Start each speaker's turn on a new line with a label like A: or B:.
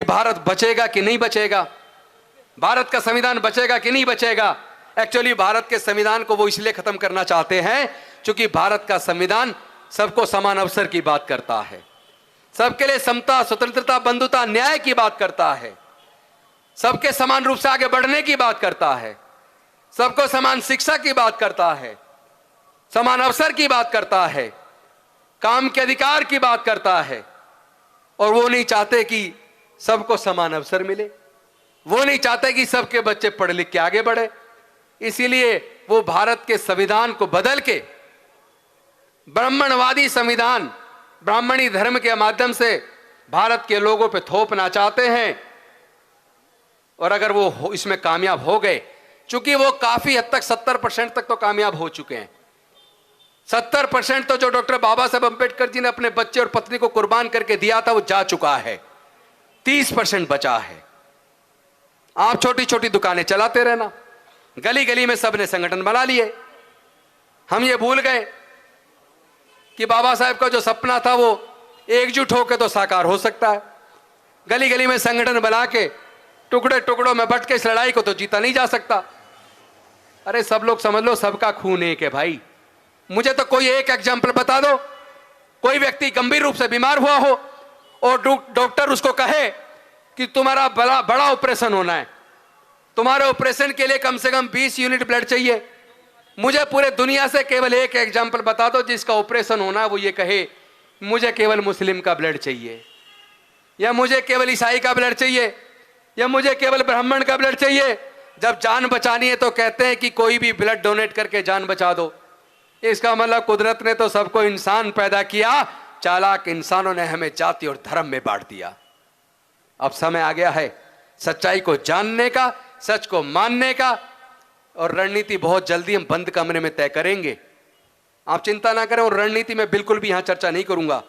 A: भारत बचेगा कि नहीं बचेगा, भारत का संविधान बचेगा कि नहीं बचेगा। एक्चुअली भारत के संविधान को वो इसलिए खत्म करना चाहते हैं क्योंकि भारत का संविधान सबको समान अवसर की बात करता है, सबके लिए समता, स्वतंत्रता, बंधुता, न्याय की बात करता है, सबके समान रूप से आगे बढ़ने की बात करता है, सबको समान शिक्षा की बात करता है, समान अवसर की बात करता है, काम के अधिकार की बात करता है। और वो नहीं चाहते कि सबको समान अवसर मिले, वो नहीं चाहते कि सबके बच्चे पढ़ लिख के आगे बढ़े। इसीलिए वो भारत के संविधान को बदल के ब्राह्मणवादी संविधान, ब्राह्मणी धर्म के माध्यम से भारत के लोगों पे थोपना चाहते हैं। और अगर वो इसमें कामयाब हो गए, चूंकि वो काफी हद तक 70% तक तो कामयाब हो चुके हैं। 70% तो जो डॉक्टर बाबा साहब अंबेडकर जी ने अपने बच्चे और पत्नी को कुर्बान करके दिया था वो जा चुका है, 30% बचा है। आप छोटी छोटी दुकानें चलाते रहना, गली गली में सबने संगठन बना लिए। हम ये भूल गए कि बाबा साहब का जो सपना था वो एकजुट होकर तो साकार हो सकता है। गली गली में संगठन बना के टुकड़े टुकड़ों में बट के इस लड़ाई को तो जीता नहीं जा सकता। अरे सब लोग समझ लो, सबका खून एक है भाई। मुझे तो कोई एक एग्जाम्पल बता दो, कोई व्यक्ति गंभीर रूप से बीमार हुआ हो और डॉक्टर उसको कहे कि तुम्हारा बड़ा ऑपरेशन होना है, तुम्हारे ऑपरेशन के लिए कम से कम 20 यूनिट ब्लड चाहिए। मुझे पूरे दुनिया से केवल एक एग्जाम्पल बता दो जिसका ऑपरेशन होना है वो ये कहे मुझे केवल मुस्लिम का ब्लड चाहिए, या मुझे केवल ईसाई का ब्लड चाहिए, या मुझे केवल ब्राह्मण का ब्लड चाहिए। जब जान बचानी है तो कहते हैं कि कोई भी ब्लड डोनेट करके जान बचा दो। इसका मतलब कुदरत ने तो सबको इंसान पैदा किया, चालाक इंसानों ने हमें जाति और धर्म में बांट दिया। अब समय आ गया है सच्चाई को जानने का, सच को मानने का, और रणनीति बहुत जल्दी हम बंद कमरे में तय करेंगे। आप चिंता ना करें, और रणनीति में बिल्कुल भी यहां चर्चा नहीं करूंगा।